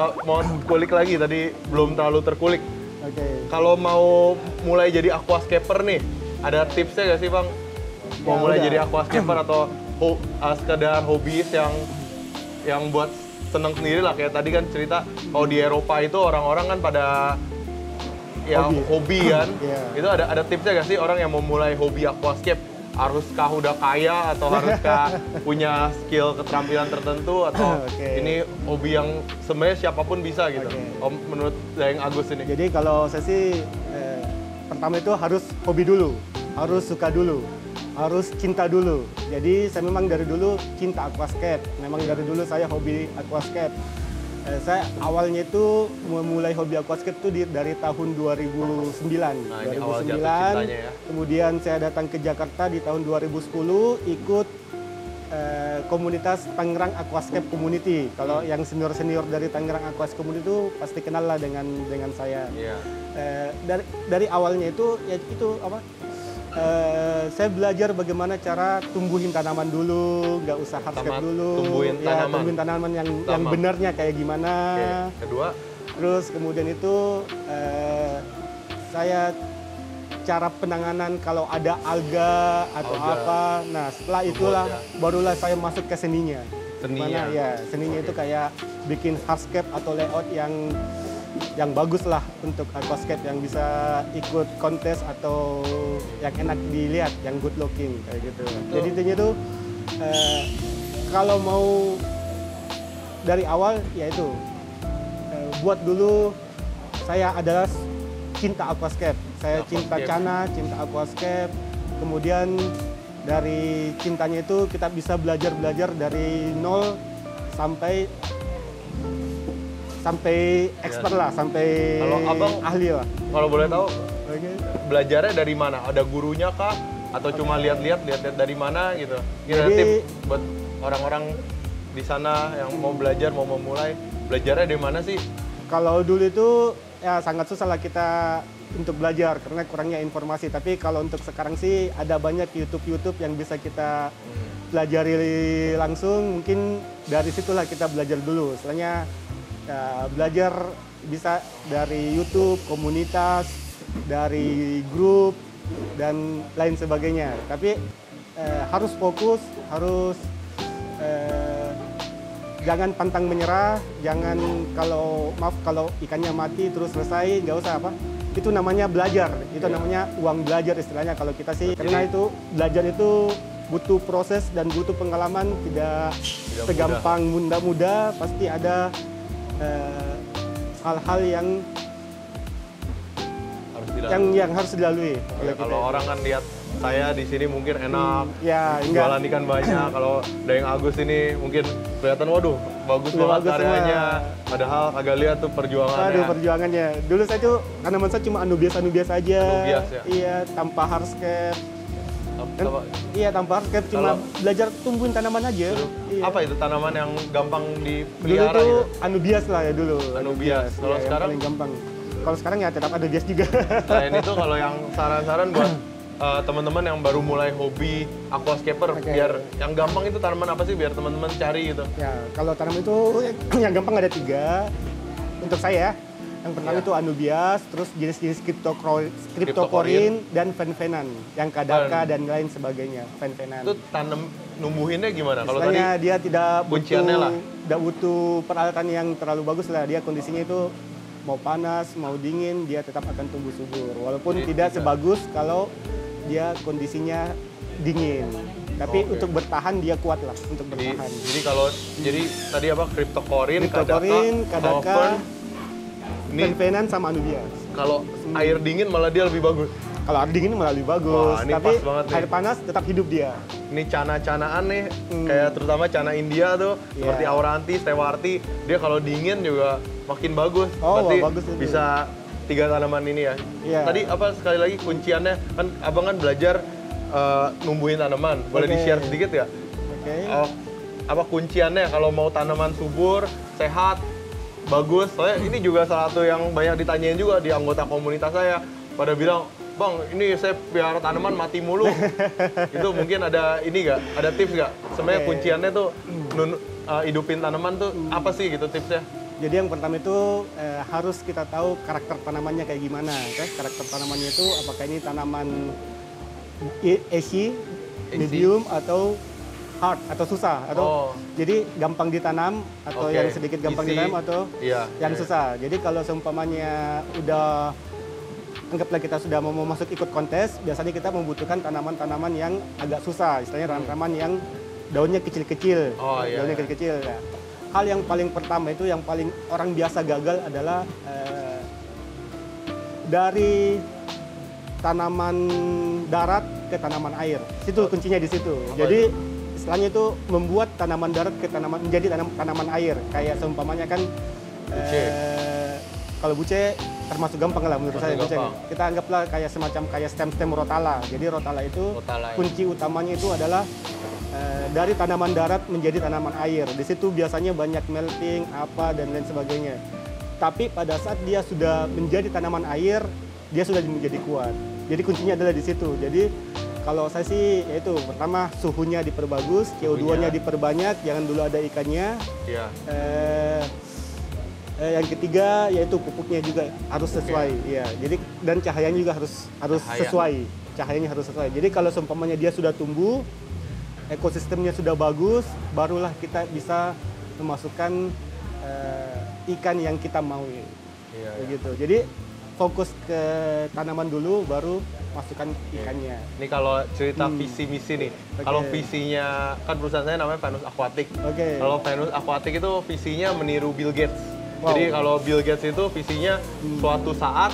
mau kulik lagi tadi belum terlalu terkulik. Oke. Kalau mau mulai jadi aquascaper nih, ada tipsnya nggak sih Bang? Mau Ya, mulai udah. jadi aquascaper atau sekedar hobis yang buat seneng sendiri lah, kayak tadi kan cerita kalau di Eropa itu orang-orang kan pada ya hobi kan. Iya. Itu ada tipsnya nggak sih orang yang mau mulai hobi aquascape? Haruskah udah kaya atau haruskah punya skill keterampilan tertentu atau Oke. ini hobi yang sebenarnya siapapun bisa gitu? Oke. Om, menurut Daeng Agus ini. Jadi kalau saya sih pertama itu harus hobi dulu, harus suka dulu, harus cinta dulu. Jadi saya memang dari dulu cinta aquascape. Memang dari dulu saya hobi aquascape. Saya awalnya itu memulai hobi aquascape itu dari tahun 2009. Nah, ini awal jatuh cintanya ya. Kemudian saya datang ke Jakarta di tahun 2010 ikut komunitas Tangerang Aquascape Community. Kalau yang senior-senior dari Tangerang Aquascape Community itu pasti kenal lah dengan saya. Iya. Dari awalnya itu ya itu apa? Saya belajar bagaimana cara tumbuhin tanaman dulu, nggak usah hardscape dulu. Tumbuhin tanaman. Tumbuhin tanaman yang benarnya kayak gimana. Oke. Kedua, Terus kemudian itu saya cara penanganan kalau ada alga atau Alga. apa. Nah setelah itulah ya. barulah saya masuk ke seninya. Seninya. Gimana ya seninya itu kayak bikin hardscape atau layout yang bagus lah untuk aquascape yang bisa ikut kontes atau yang enak dilihat, yang good looking kayak gitu. Jadi intinya tuh kalau mau dari awal yaitu buat dulu saya adalah cinta aquascape. Saya cinta Cana, cinta aquascape. Kemudian dari cintanya itu kita bisa belajar dari nol sampai expert lah, sampai Kalau Abang ahli lah. kalau boleh tahu Oke. belajarnya dari mana? Ada gurunya kah? Atau cuma lihat-lihat dari mana gitu? Kira Jadi- tips buat orang-orang di sana yang mau belajar, mau memulai, belajarnya dari mana sih? Kalau dulu itu ya sangat susah lah kita untuk belajar karena kurangnya informasi. Tapi kalau untuk sekarang sih ada banyak YouTube yang bisa kita pelajari langsung. Mungkin dari situlah kita belajar dulu. Setelahnya ya, belajar bisa dari YouTube, komunitas, dari grup dan lain sebagainya. Tapi harus fokus, harus jangan pantang menyerah, jangan kalau ikannya mati terus selesai, nggak usah apa. Itu namanya belajar, itu namanya uang belajar istilahnya kalau kita sih. Karena itu belajar itu butuh proses dan butuh pengalaman, tidak segampang mudah-mudah, pasti ada hal-hal yang harus dilalui. Ya, kalau orang kan lihat saya di sini mungkin enak, Ya, jualan ikan banyak. Kalau Daeng Agus ini mungkin kelihatan waduh bagus Udah banget bagus karyanya. Padahal kagak lihat tuh perjuangannya. Aduh perjuangannya. Dulu saya tuh tanaman saya cuma anubias aja. Anubias ya? Iya, tanpa hardscape. Apa- Iya, tanpa hardscape cuma belajar tumbuhin tanaman aja. Iya. Apa itu tanaman yang gampang Dulu dipelihara itu gitu? anubias lah ya dulu. Anubias. Kalau Iya, yang sekarang? paling gampang. Kalau sekarang ya tetap anubias juga. Selain itu kalau yang saran-saran buat teman-teman yang baru mulai hobi aquascaper, Oke. biar yang gampang itu tanaman apa sih biar teman-teman cari gitu? Ya, kalau tanaman itu yang gampang ada 3 untuk saya. Yang pertama Iya. itu anubias, terus jenis-jenis cryptocorin dan fen-fenan, yang kadaka dan lain sebagainya, fen-fenan. Itu numbuhinnya gimana? Kalau tadi Istilahnya dia tidak kunciannya lah. butuh peralatan yang terlalu bagus lah. Dia kondisinya itu mau panas, mau dingin, dia tetap akan tumbuh subur. Walaupun Jadi tidak sebagus kalau dia kondisinya dingin. Tapi untuk bertahan dia kuat lah untuk bertahan. jadi tadi apa cryptocorin, Cryptocorin, kadaka, kadaka, fern. Ini fen-fenan sama anubias. kalau air dingin malah dia lebih bagus. Kalau air dingin malah lebih bagus, Wah, ini tapi pas banget nih. air panas tetap hidup dia. Ini cana-canaan nih, kayak terutama cana India tuh, Iya. seperti Auranti, Stewarti, dia kalau dingin juga makin bagus. Oh, Berarti wah, bagus itu. bisa 3 tanaman ini ya. Iya. Tadi apa sekali lagi kunciannya, kan abang kan belajar numbuhin tanaman, boleh Oke. di-share sedikit ya? Oke. Apa kunciannya kalau mau tanaman subur, sehat, bagus? Soalnya ini juga salah satu yang banyak ditanyain juga di anggota komunitas saya. Pada bilang, Bang, ini saya biar tanaman mati mulu. Itu mungkin ada ini nggak? Ada tips nggak? Sebenarnya Oke. kunciannya tuh hidupin tanaman tuh apa sih gitu tipsnya? Jadi yang pertama itu harus kita tahu karakter tanamannya kayak gimana. Karakter tanamannya itu apakah ini tanaman easy, medium, atau hard atau susah, atau jadi gampang ditanam atau yang sedikit gampang ditanam atau yang susah. Jadi kalau seumpamanya udah anggaplah kita sudah mau masuk ikut kontes, biasanya kita membutuhkan tanaman-tanaman yang agak susah, istilahnya tanaman yang daunnya kecil-kecil, daunnya kecil-kecil. Ya. Hal yang paling pertama itu yang paling orang biasa gagal adalah dari tanaman darat ke tanaman air. Situ kuncinya di situ. Jadi istilahnya itu membuat tanaman darat ke menjadi tanaman air. Kayak seumpamanya kan kalau buce termasuk gampang lah menurut saya buce. Kita anggaplah kayak semacam kayak stem-stem rotala. Jadi rotala itu kunci utamanya itu adalah dari tanaman darat menjadi tanaman air. Di situ biasanya banyak melting, apa dan lain sebagainya. Tapi pada saat dia sudah menjadi tanaman air, dia sudah menjadi kuat. Jadi kuncinya adalah di situ. Jadi kalau saya sih yaitu pertama suhunya diperbagus, CO2-nya diperbanyak, jangan dulu ada ikannya. Yang ketiga yaitu pupuknya juga harus sesuai. Ya, jadi dan cahayanya juga harus sesuai. Cahayanya harus sesuai. Jadi kalau seumpamanya dia sudah tumbuh, ekosistemnya sudah bagus, barulah kita bisa memasukkan ikan yang kita mau. Begitu. Jadi fokus ke tanaman dulu, baru masukkan ikannya. Ini kalau cerita visi misi nih, kalau visinya kan perusahaan saya namanya Venus Aquatic. Kalau Venus Aquatic itu visinya meniru Bill Gates. Jadi kalau Bill Gates itu visinya suatu saat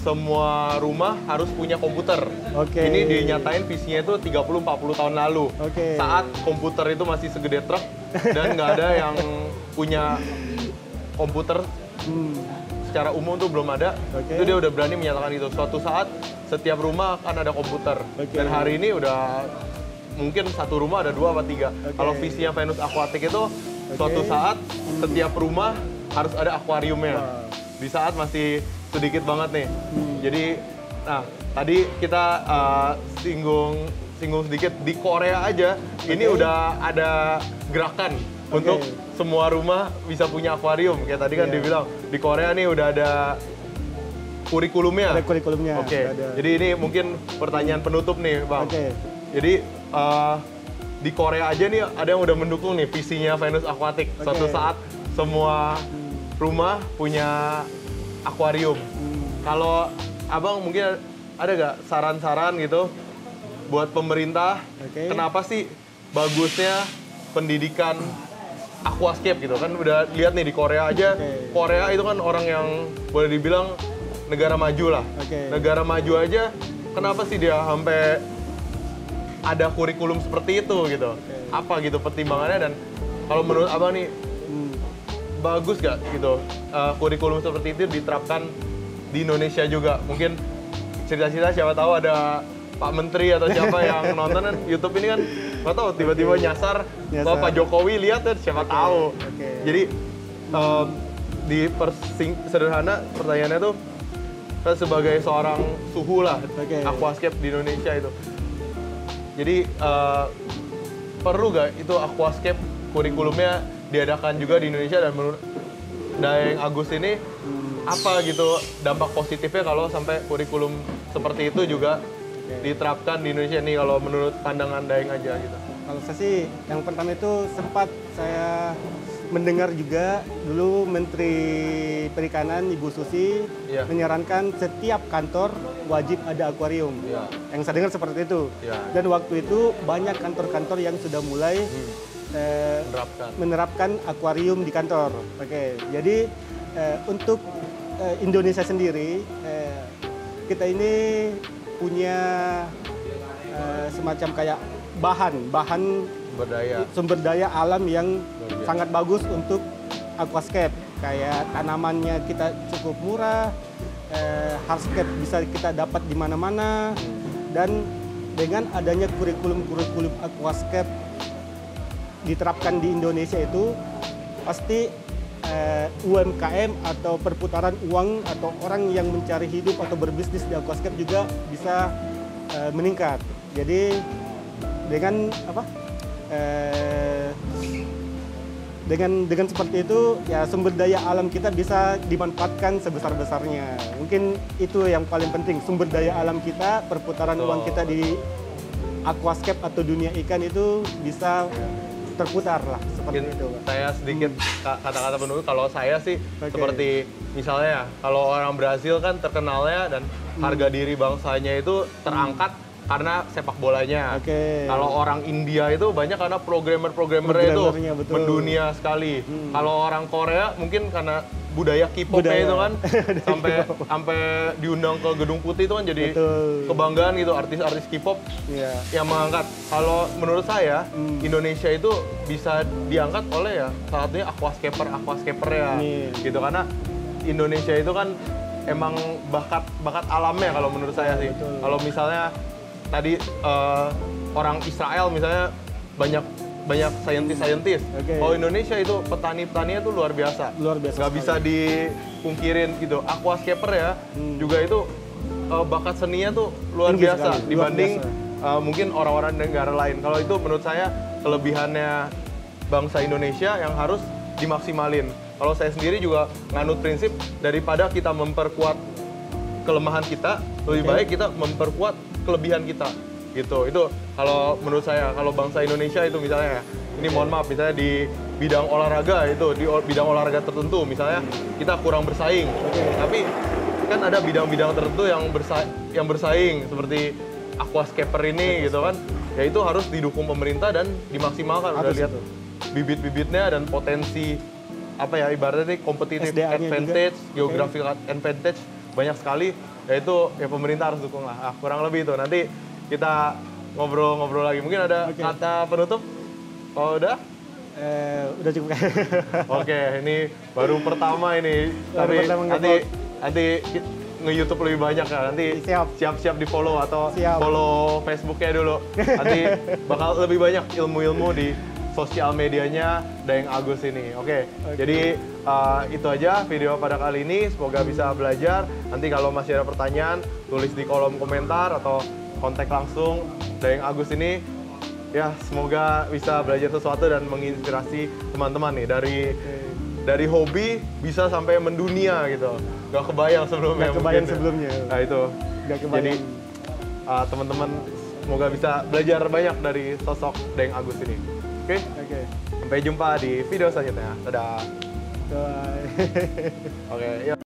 semua rumah harus punya komputer. Ini dinyatain visinya itu 30-40 tahun lalu. Saat komputer itu masih segede truk dan nggak ada yang punya komputer secara umum tuh belum ada. Itu dia udah berani menyatakan itu. Suatu saat setiap rumah akan ada komputer. Dan hari ini udah mungkin satu rumah ada 2 atau 3. Kalau visinya Venus Aquatic itu suatu saat setiap rumah harus ada akuariumnya. Di saat masih sedikit banget nih. Jadi, nah tadi kita singgung sedikit di Korea aja. Ini udah ada gerakan untuk semua rumah bisa punya akuarium. Kayak tadi kan dibilang di Korea nih udah ada kurikulumnya. Ada kurikulumnya. Jadi ini mungkin pertanyaan penutup nih, Bang. Jadi di Korea aja nih ada yang udah mendukung nih visinya Venus Aquatic. Suatu saat semua rumah punya akuarium. Kalau Abang mungkin ada gak saran-saran gitu buat pemerintah, kenapa sih bagusnya pendidikan aquascape gitu kan? Udah lihat nih di Korea aja, Korea itu kan orang yang boleh dibilang negara maju lah. Negara maju aja, kenapa sih dia sampai ada kurikulum seperti itu gitu? Apa gitu pertimbangannya, dan kalau menurut Abang nih bagus gak gitu kurikulum seperti itu diterapkan di Indonesia juga? Mungkin cerita-cerita siapa tahu ada Pak Menteri atau siapa yang nonton kan YouTube ini kan nggak tahu tiba-tiba nyasar kalau Pak Jokowi lihat kan siapa tahu. Jadi sederhana pertanyaannya tuh kan sebagai seorang suhu lah aquascape di Indonesia itu. Jadi perlu gak itu aquascape kurikulumnya diadakan juga di Indonesia, dan menurut Daeng Agus ini apa gitu dampak positifnya kalau sampai kurikulum seperti itu juga diterapkan di Indonesia nih, kalau menurut pandangan Daeng aja gitu? Kalau saya sih yang pertama itu sempat saya mendengar juga dulu Menteri Perikanan Ibu Susi menyarankan setiap kantor wajib ada akuarium. Yang saya dengar seperti itu. Dan waktu itu banyak kantor-kantor yang sudah mulai menerapkan akuarium di kantor. Jadi untuk Indonesia sendiri, kita ini punya semacam kayak bahan sumber daya alam yang sangat bagus untuk aquascape. Kayak tanamannya kita cukup murah, hardscape bisa kita dapat di mana-mana, dan dengan adanya kurikulum aquascape diterapkan di Indonesia itu pasti UMKM atau perputaran uang atau orang yang mencari hidup atau berbisnis di aquascape juga bisa meningkat. Jadi dengan dengan seperti itu ya sumber daya alam kita bisa dimanfaatkan sebesar-besarnya. Mungkin itu yang paling penting, sumber daya alam kita, perputaran uang kita di aquascape atau dunia ikan itu bisa terputar lah seperti Mungkin itu, Pak. saya sedikit kata-kata penutup. Kalau saya sih seperti misalnya kalau orang Brazil kan terkenalnya dan harga diri bangsanya itu terangkat karena sepak bolanya. Kalau orang India itu banyak karena programmernya itu betul. mendunia sekali. Kalau orang Korea mungkin karena budaya K-pop-nya itu kan sampai diundang ke Gedung Putih itu kan jadi kebanggaan gitu artis-artis K-pop yang mengangkat. Kalau menurut saya Indonesia itu bisa diangkat oleh ya salah satunya aquascaper ya gitu, karena Indonesia itu kan emang bakat alamnya kalau menurut saya sih. Kalau misalnya tadi orang Israel misalnya banyak saintis. Kalau Indonesia itu petani-petaninya itu luar biasa. Nggak bisa dipungkirin gitu. Aquascaper ya juga itu bakat seninya tuh luar biasa dibanding mungkin orang-orang negara lain. Kalau itu menurut saya kelebihannya bangsa Indonesia yang harus dimaksimalin. Kalau saya sendiri juga nganut prinsip daripada kita memperkuat kelemahan kita, lebih baik kita memperkuat kelebihan kita gitu. Itu kalau menurut saya, kalau bangsa Indonesia itu misalnya ini mohon maaf misalnya di bidang olahraga itu, di bidang olahraga tertentu misalnya kita kurang bersaing, tapi kan ada bidang-bidang tertentu yang bersaing seperti aquascaper ini gitu kan, ya itu harus didukung pemerintah dan dimaksimalkan. Udah lihat bibit-bibitnya dan potensi apa ya ibaratnya competitive advantage, geographical advantage banyak sekali. Ya itu ya pemerintah harus dukung lah. Kurang lebih itu. Nanti kita ngobrol-ngobrol lagi. Mungkin ada kata penutup? Oh udah? Udah cukup. Oke, ini baru pertama ini. Tapi nanti nge-YouTube lebih banyak ya. Nanti siap-siap di follow atau follow Facebooknya dulu. Nanti bakal lebih banyak ilmu-ilmu di sosial medianya Daeng Agus ini. Oke. Jadi itu aja video pada kali ini. Semoga bisa belajar. Nanti kalau masih ada pertanyaan, tulis di kolom komentar atau kontak langsung Daeng Agus ini. Ya, semoga bisa belajar sesuatu dan menginspirasi teman-teman nih dari hobi bisa sampai mendunia gitu. Gak kebayang sebelumnya. Nah itu. Jadi teman-teman semoga bisa belajar banyak dari sosok Daeng Agus ini. Oke. Sampai jumpa di video selanjutnya. Dadah. Bye. Oke, yuk.